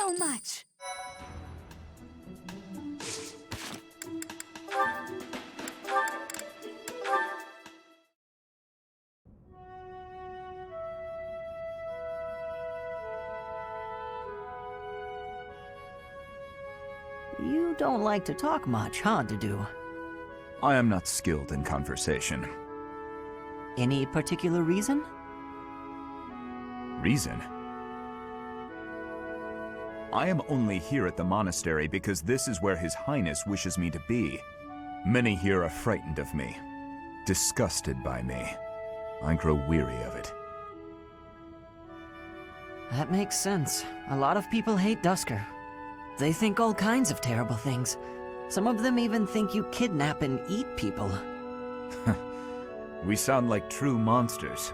so much! You don't like to talk much, huh, Dudu? I am not skilled in conversation. Any particular reason? Reason? I am only here at the monastery because this is where His Highness wishes me to be. Many here are frightened of me, disgusted by me. I grow weary of it. That makes sense. A lot of people hate Dusker. They think all kinds of terrible things. Some of them even think you kidnap and eat people. We sound like true monsters.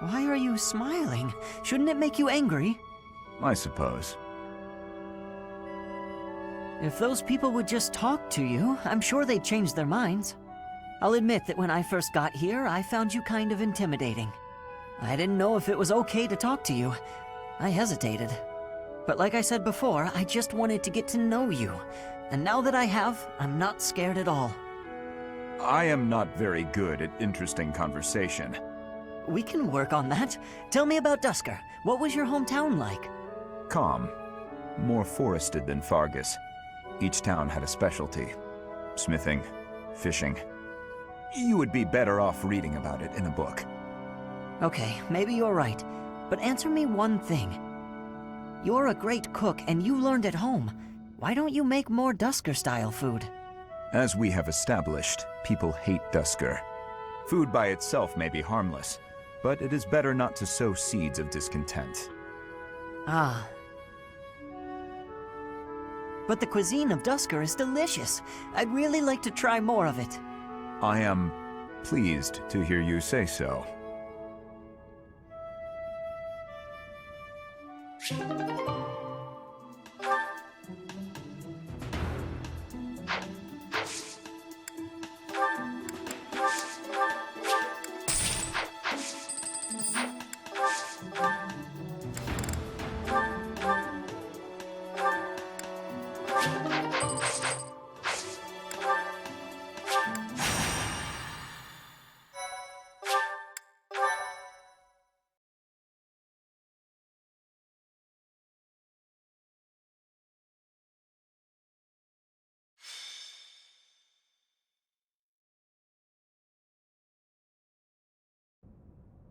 Why are you smiling? Shouldn't it make you angry? I suppose. If those people would just talk to you, I'm sure they'd change their minds. I'll admit that when I first got here, I found you kind of intimidating. I didn't know if it was okay to talk to you. I hesitated. But like I said before, I just wanted to get to know you. And now that I have, I'm not scared at all. I am not very good at interesting conversation. We can work on that. Tell me about Dusker. What was your hometown like? Calm. More forested than Fargus. Each town had a specialty. Smithing, fishing. You would be better off reading about it in a book. Okay, maybe you're right. But answer me one thing. You're a great cook and you learned at home. Why don't you make more Dusker-style food? As we have established, people hate Dusker. Food by itself may be harmless, but it is better not to sow seeds of discontent. Ah. But the cuisine of Dusker is delicious. I'd really like to try more of it. I am pleased to hear you say so.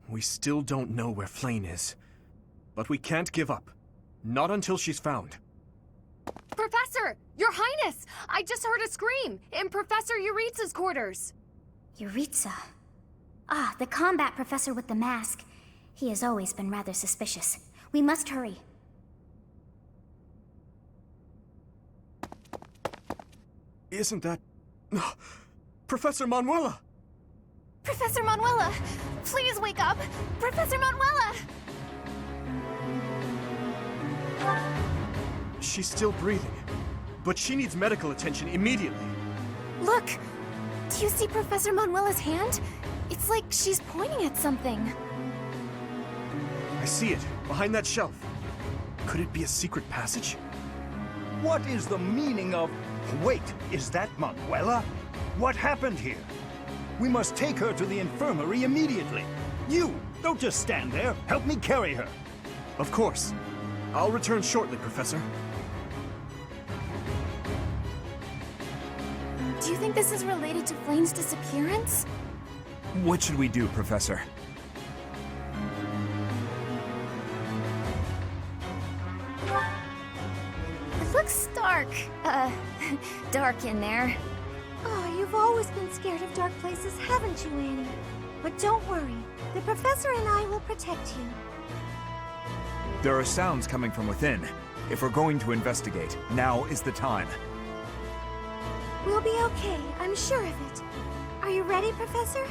We still don't know where Flame is. But we can't give up. Not until she's found. Professor! Your Highness! I just heard a scream in Professor Yuritsa's quarters! Yuritsa. Ah, the combat professor with the mask. He has always been rather suspicious. We must hurry. Isn't that... Professor Manuela! Professor Manuela! Please wake up! Professor Manuela! She's still breathing, but she needs medical attention immediately. Look! Do you see Professor Manuela's hand? It's like she's pointing at something. I see it, behind that shelf. Could it be a secret passage? What is the meaning of... Wait, is that Manuela? What happened here? We must take her to the infirmary immediately. You, don't just stand there. Help me carry her. Of course. I'll return shortly, Professor. Do you think this is related to Flame's disappearance? What should we do, Professor? It looks dark. Dark in there. Oh, you've always been scared of dark places, haven't you, Annie? But don't worry. The professor and I will protect you. There are sounds coming from within. If we're going to investigate, now is the time. We'll be okay, I'm sure of it. Are you ready, Professor?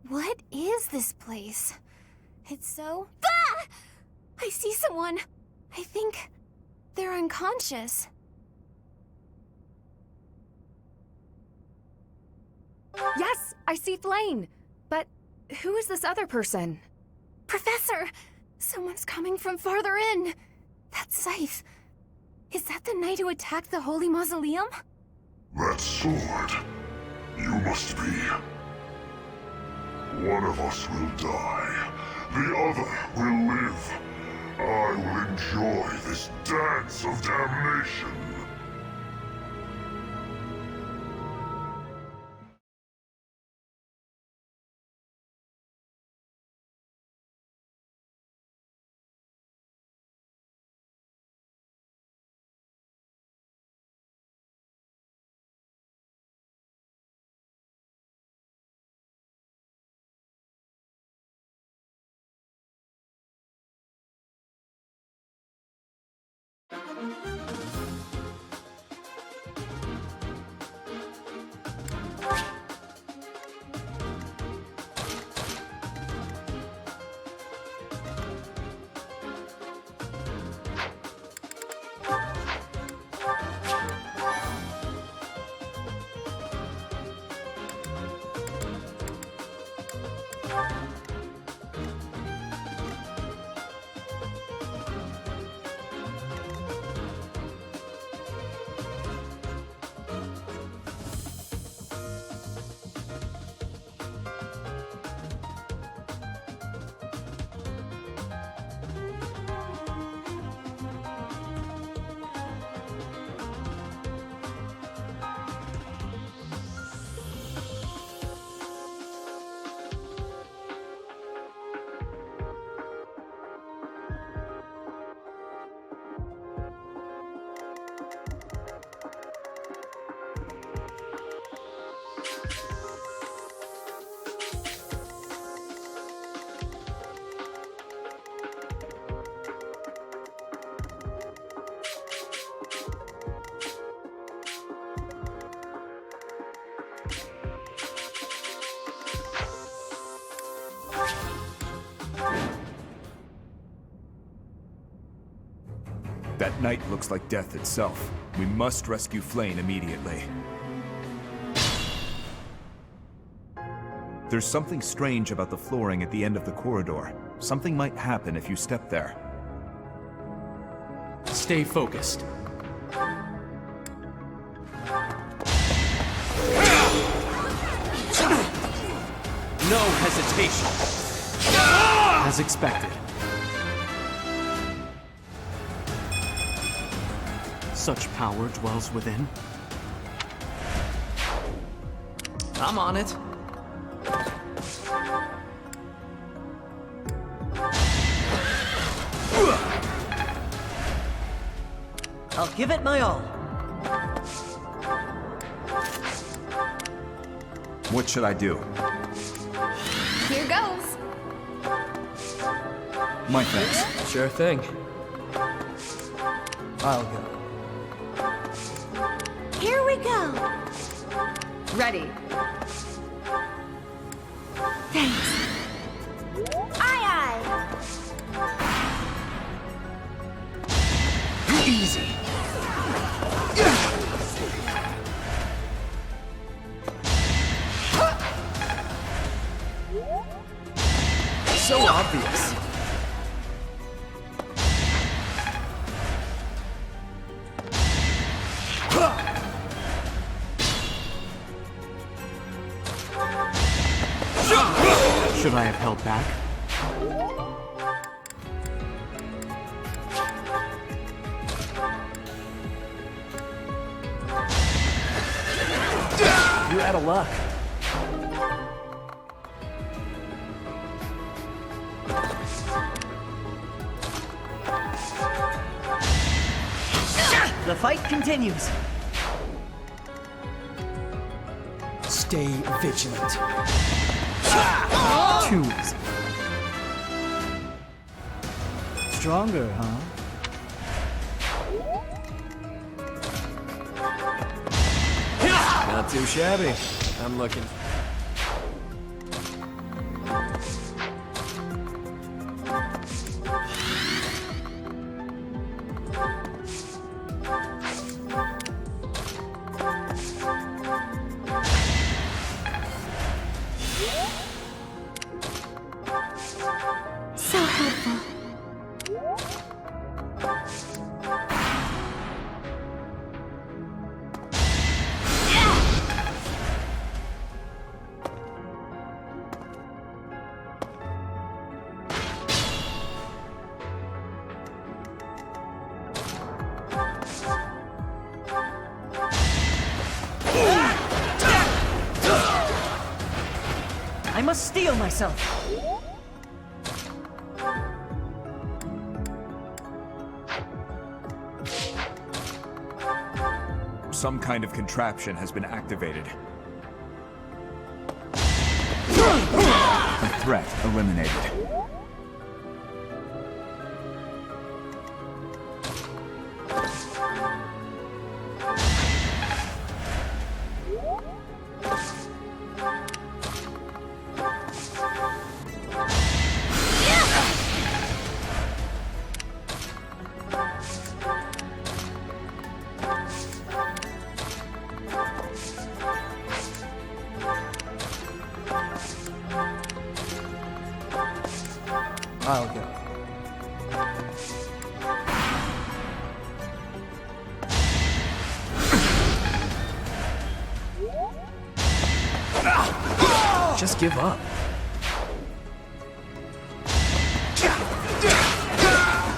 What is this place? It's so... Ah! I see someone. I think they're unconscious. Yes, I see Flame. But who is this other person? Professor! Someone's coming from farther in! That scythe. Is that the knight who attacked the Holy Mausoleum? That sword. You must be. One of us will die. The other will live. I will enjoy this dance of damnation. That night looks like death itself. We must rescue Flane immediately. There's something strange about the flooring at the end of the corridor. Something might happen if you step there. Stay focused. No hesitation. As expected. Such power dwells within. I'm on it. I'll give it my all. What should I do? Here goes. My thanks. Sure thing. I'll go. Here we go. Ready. Thanks. Aye, Easy. So obvious. Should I have held back? You're out of luck. The fight continues. Stay vigilant. Too easy. Stronger, huh? Not too shabby. I'm looking. must steel myself. Some kind of contraption has been activated. A threat eliminated. I'll go. Just give up.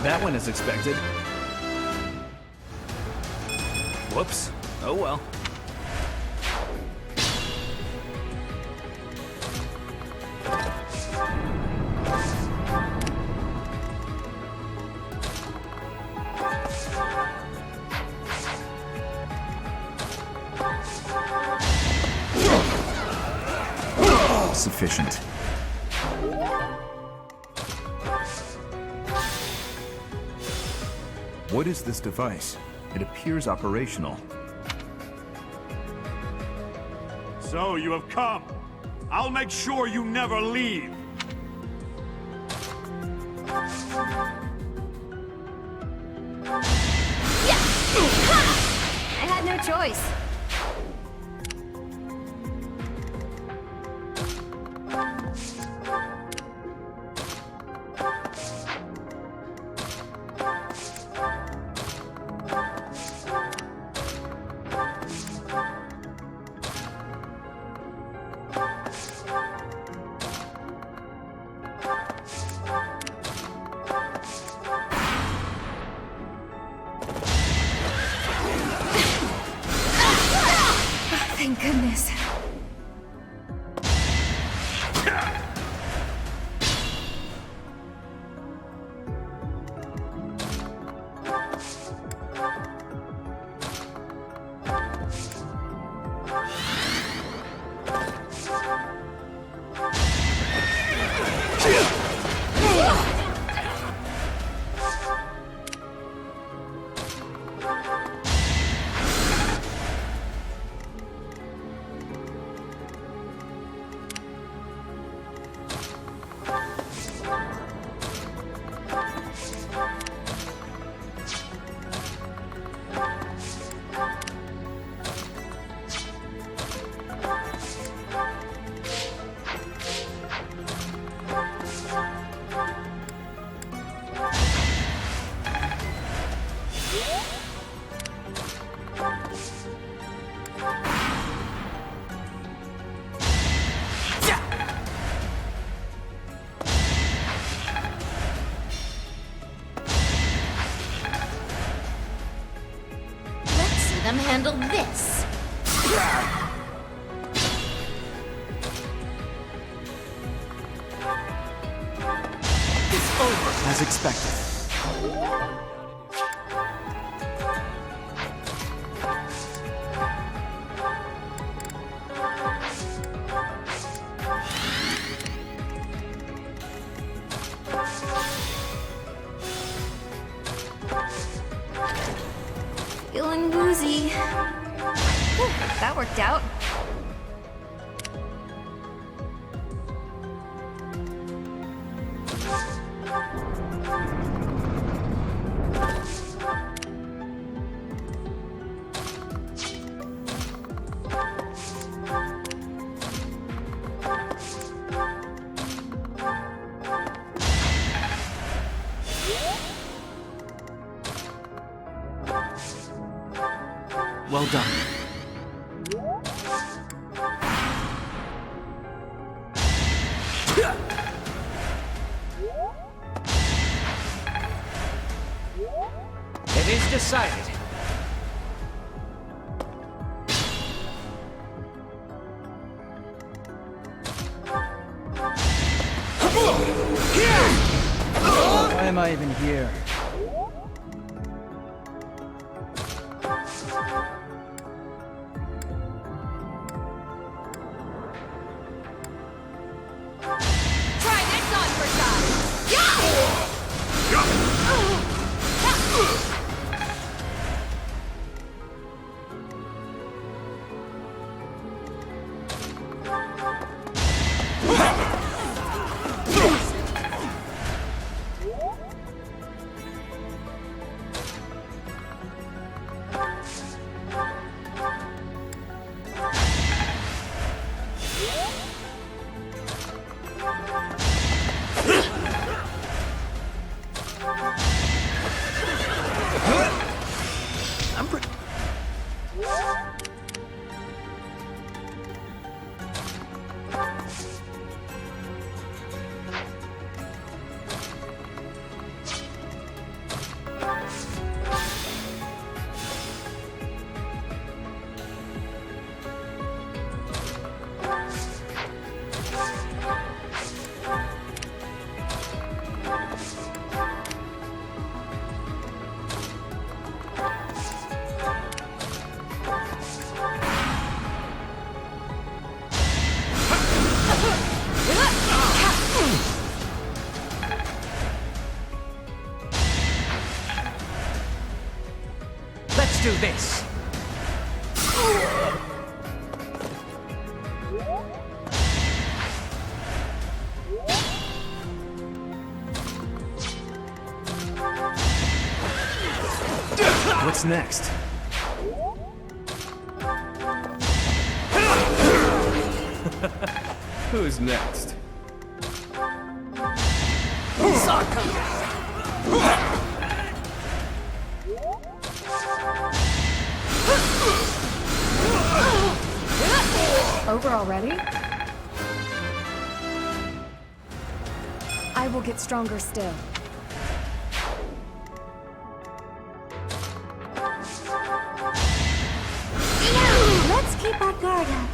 That went as expected. Whoops. Oh well. Sufficient. What is this device? It appears operational. So you have come. I'll make sure you never leave. I had no choice. Thank goodness. Them handle this. It's over, as expected. Feeling woozy. Whew, that worked out. Well done. It is decided. I even here? Try this on for size! Yeah! Let's do this. What's next? Who's next? Over already? I will get stronger still. Let's keep our guard up.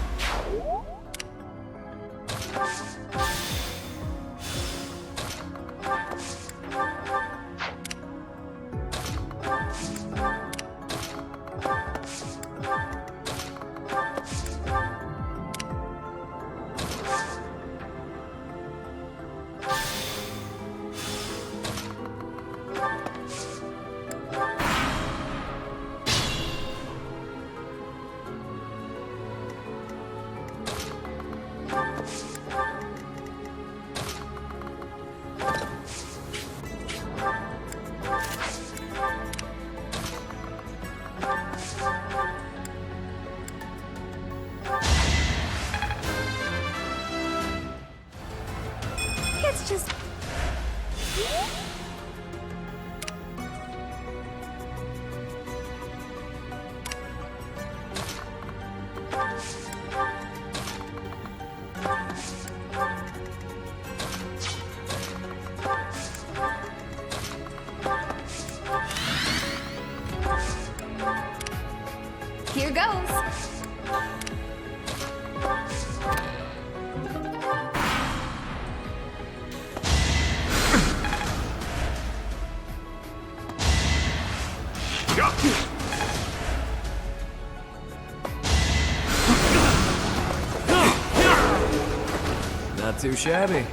It's just... Here goes! Not too shabby.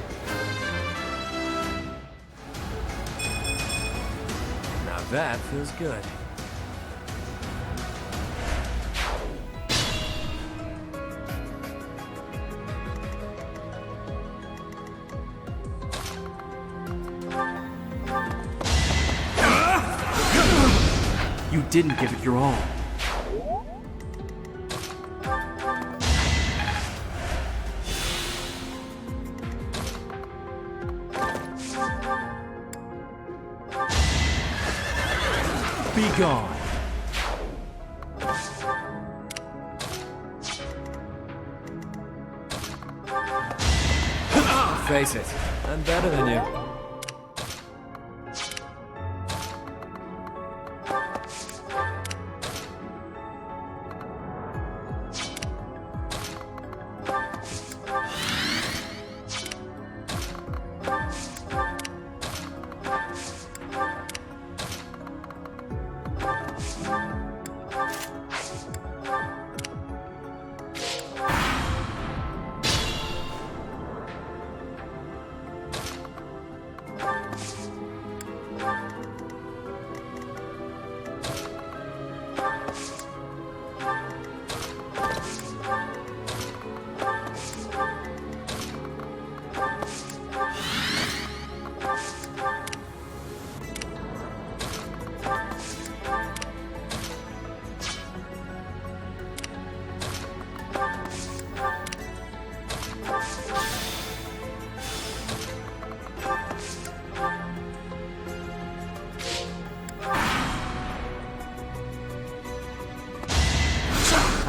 Now that feels good. You didn't give it your all. Be gone. Face it, I'm better than you.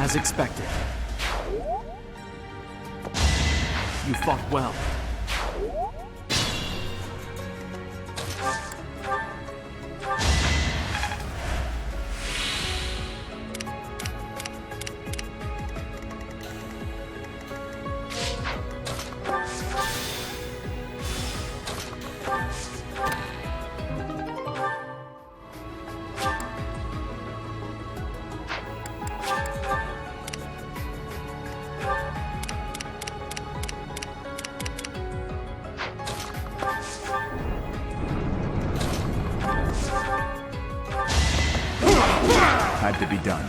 As expected. You fought well. Had to be done.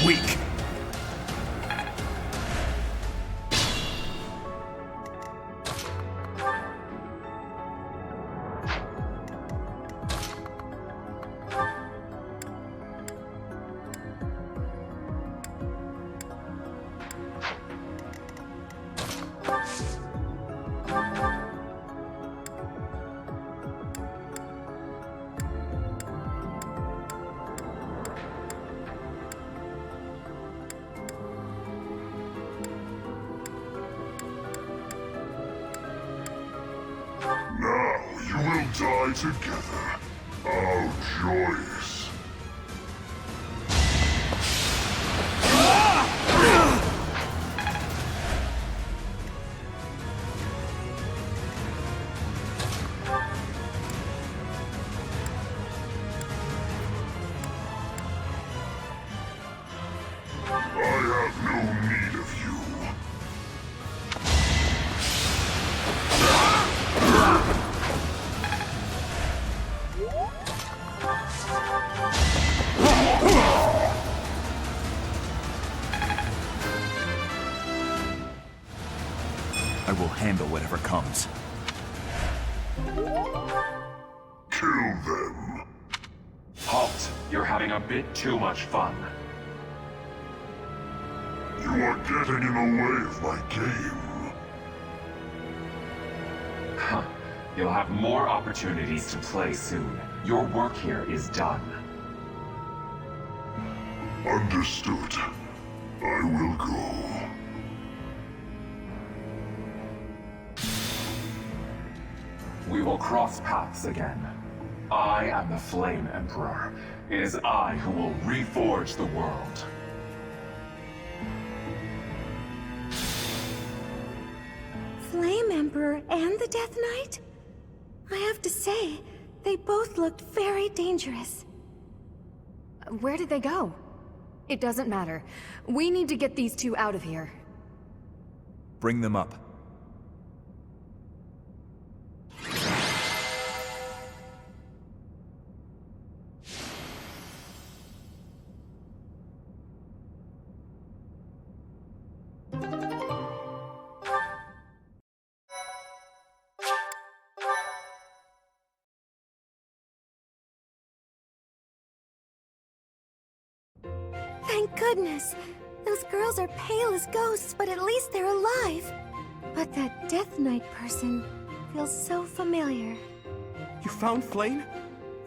Weak. Now you will die together. How joyous. I have no need of you. I will handle whatever comes. Kill them. Halt! You're having a bit too much fun. You are getting in the way of my game. Huh. You'll have more opportunities to play soon. Your work here is done. Understood. I will go. We will cross paths again. I am the Flame Emperor. It is I who will reforge the world. Flame Emperor and the Death Knight? I have to say, they both looked very dangerous. Where did they go? It doesn't matter. We need to get these two out of here. Bring them up. Thank goodness! Those girls are pale as ghosts, but at least they're alive. But that Death Knight person feels so familiar. You found Flame?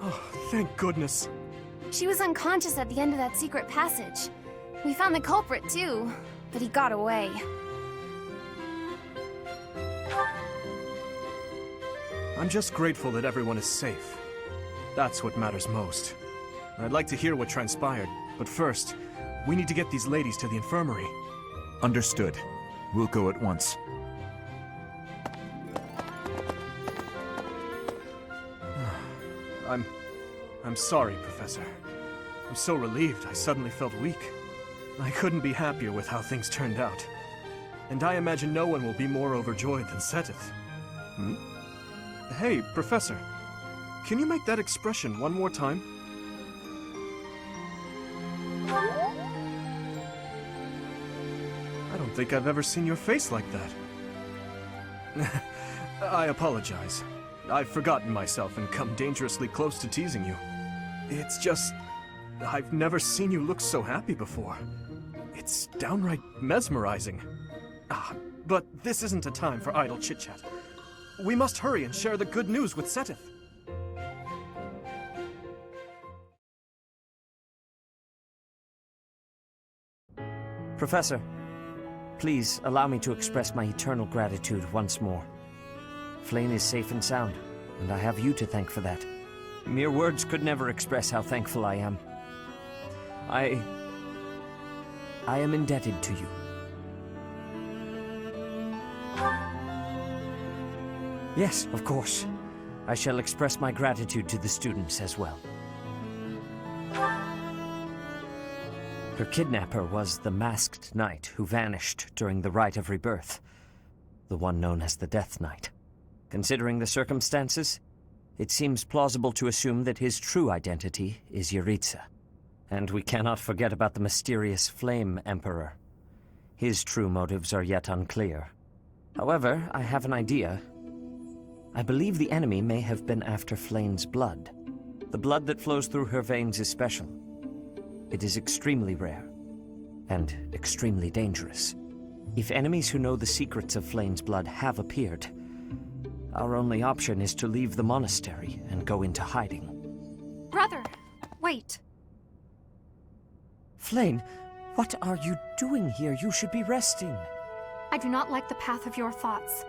Oh, thank goodness. She was unconscious at the end of that secret passage. We found the culprit too, but he got away. I'm just grateful that everyone is safe. That's what matters most. I'd like to hear what transpired, but first, we need to get these ladies to the infirmary. Understood. We'll go at once. I'm sorry, Professor. I'm so relieved I suddenly felt weak. I couldn't be happier with how things turned out. And I imagine no one will be more overjoyed than Seteth. Hey, Professor. Can you make that expression one more time? I don't think I've ever seen your face like that. I apologize. I've forgotten myself and come dangerously close to teasing you. It's just... I've never seen you look so happy before. It's downright mesmerizing. But this isn't a time for idle chit-chat. We must hurry and share the good news with Seteth. Professor, please allow me to express my eternal gratitude once more. Flayn is safe and sound, and I have you to thank for that. Mere words could never express how thankful I am. I am indebted to you. Yes, of course. I shall express my gratitude to the students as well. Her kidnapper was the masked knight who vanished during the Rite of Rebirth, the one known as the Death Knight. Considering the circumstances, it seems plausible to assume that his true identity is Yaritza. And we cannot forget about the mysterious Flame Emperor. His true motives are yet unclear. However, I have an idea. I believe the enemy may have been after Flayn's blood. The blood that flows through her veins is special. It is extremely rare, and extremely dangerous. If enemies who know the secrets of Flayn's blood have appeared, our only option is to leave the monastery and go into hiding. Brother, wait. Flayn, what are you doing here? You should be resting. I do not like the path of your thoughts.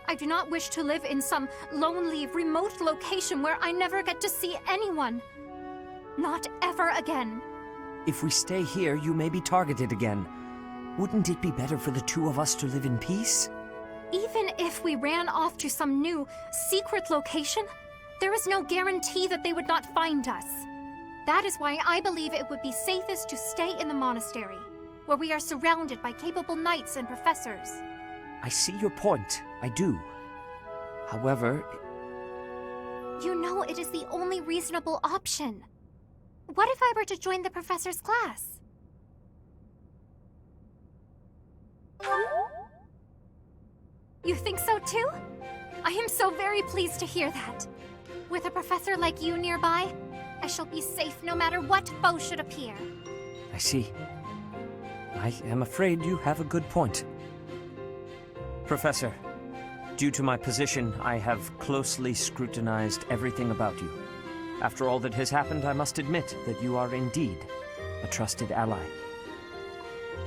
I do not wish to live in some lonely, remote location where I never get to see anyone. Not ever again. If we stay here, you may be targeted again. Wouldn't it be better for the two of us to live in peace? Even if we ran off to some new, secret location, there is no guarantee that they would not find us. That is why I believe it would be safest to stay in the monastery, where we are surrounded by capable knights and professors. I see your point. I do. However... You know it is the only reasonable option. What if I were to join the professor's class? You think so too? I am so very pleased to hear that. With a professor like you nearby, I shall be safe no matter what foe should appear. I see. I am afraid you have a good point. Professor, due to my position, I have closely scrutinized everything about you. After all that has happened, I must admit that you are indeed a trusted ally.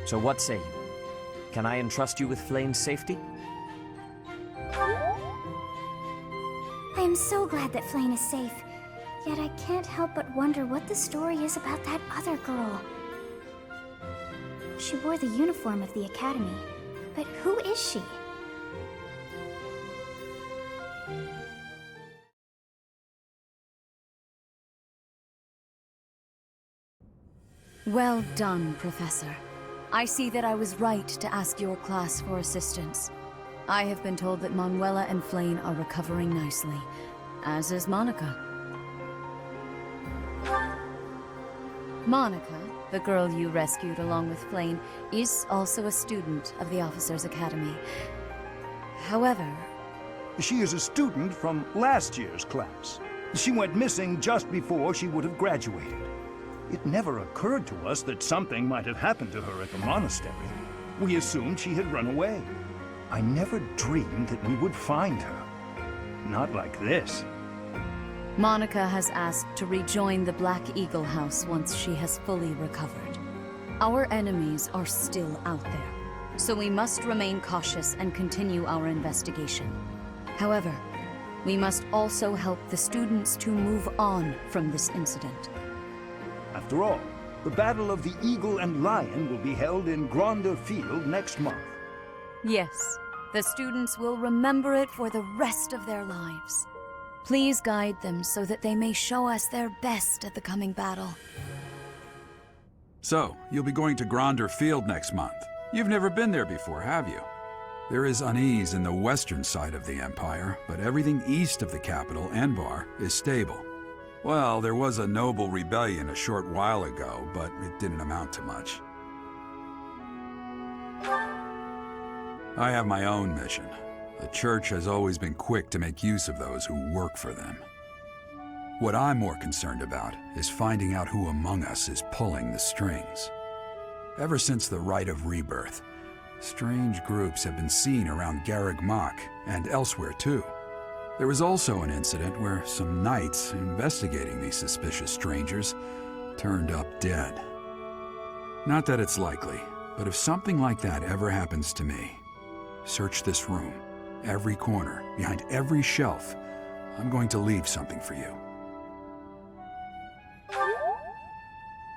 So what say you? Can I entrust you with Flayn's safety? I am so glad that Flayn is safe. Yet I can't help but wonder what the story is about that other girl. She wore the uniform of the academy, but who is she? Well done, Professor. I see that I was right to ask your class for assistance. I have been told that Manuela and Flayn are recovering nicely, as is Monica. Monica, the girl you rescued along with Flayn, is also a student of the Officers' Academy. However... She is a student from last year's class. She went missing just before she would have graduated. It never occurred to us that something might have happened to her at the monastery. We assumed she had run away. I never dreamed that we would find her. Not like this. Monica has asked to rejoin the Black Eagle House once she has fully recovered. Our enemies are still out there, so we must remain cautious and continue our investigation. However, we must also help the students to move on from this incident. After all, the Battle of the Eagle and Lion will be held in Gronder Field next month. Yes, the students will remember it for the rest of their lives. Please guide them so that they may show us their best at the coming battle. So, you'll be going to Gronder Field next month. You've never been there before, have you? There is unease in the western side of the Empire, but everything east of the capital, Enbar, is stable. Well, there was a noble rebellion a short while ago, but it didn't amount to much. I have my own mission. The Church has always been quick to make use of those who work for them. What I'm more concerned about is finding out who among us is pulling the strings. Ever since the Rite of Rebirth, strange groups have been seen around Garreg Mach and elsewhere too. There was also an incident where some knights investigating these suspicious strangers turned up dead. Not that it's likely, but if something like that ever happens to me, search this room, every corner, behind every shelf. I'm going to leave something for you.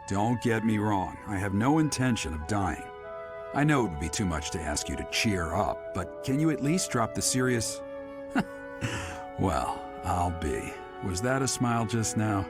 Don't get me wrong, I have no intention of dying. I know it would be too much to ask you to cheer up, but can you at least drop the serious... Well, I'll be. Was that a smile just now?